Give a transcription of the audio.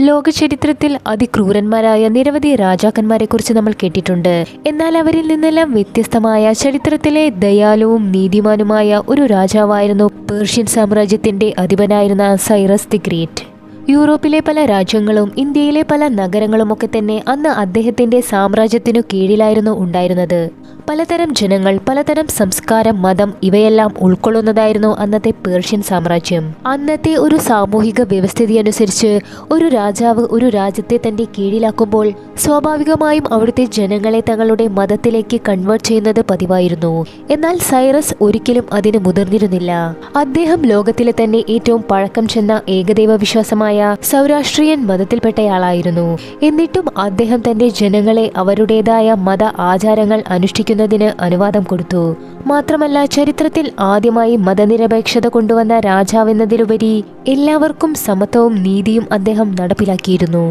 ലോക ചരിത്രത്തിൽ അതിക്രൂരന്മാരായ നിരവധി രാജാക്കന്മാരെക്കുറിച്ച് നമ്മൾ കേട്ടിട്ടുണ്ട്. എന്നാൽ അവരിൽ നിന്നെല്ലാം വ്യത്യസ്തമായ ചരിത്രത്തിലെ ദയാലുവും നീതിമാനുമായ ഒരു രാജാവായിരുന്നു പേർഷ്യൻ സാമ്രാജ്യത്തിന്റെ അധിപനായിരുന്ന സൈറസ് ദി ഗ്രേറ്റ്. യൂറോപ്പിലെ പല രാജ്യങ്ങളും ഇന്ത്യയിലെ പല നഗരങ്ങളുമൊക്കെ തന്നെ അന്ന് അദ്ദേഹത്തിന്റെ സാമ്രാജ്യത്തിനു കീഴിലായിരുന്നു ഉണ്ടായിരുന്നത്. പലതരം ജനങ്ങൾ, പലതരം സംസ്കാരം, മതം ഇവയെല്ലാം ഉൾക്കൊള്ളുന്നതായിരുന്നു അന്നത്തെ പേർഷ്യൻ സാമ്രാജ്യം. അന്നത്തെ ഒരു സാമൂഹിക വ്യവസ്ഥിതി അനുസരിച്ച് ഒരു രാജാവ് ഒരു രാജ്യത്തെ തന്റെ കീഴിലാക്കുമ്പോൾ സ്വാഭാവികമായും അവിടുത്തെ ജനങ്ങളെ തങ്ങളുടെ മതത്തിലേക്ക് കൺവേർട്ട് ചെയ്യുന്നത് പതിവായിരുന്നു. എന്നാൽ സൈറസ് ഒരിക്കലും അതിന് മുതിർന്നിരുന്നില്ല. അദ്ദേഹം ലോകത്തിലെ തന്നെ ഏറ്റവും പഴക്കം ചെന്ന ഏകദൈവ വിശ്വാസമായ സൗരാഷ്ട്രിയൻ മതത്തിൽപ്പെട്ടയാളായിരുന്നു. എന്നിട്ടും അദ്ദേഹം തന്റെ ജനങ്ങളെ അവരുടേതായ മത ആചാരങ്ങൾ അനുഷ്ഠിക്കുന്നതിന് അനുവാദം കൊടുത്തു. മാത്രമല്ല, ചരിത്രത്തിൽ ആദ്യമായി മതനിരപേക്ഷത കൊണ്ടുവന്ന രാജാവെന്നതിലുപരി എല്ലാവർക്കും സമത്വവും നീതിയും അദ്ദേഹം നടപ്പിലാക്കിയിരുന്നു.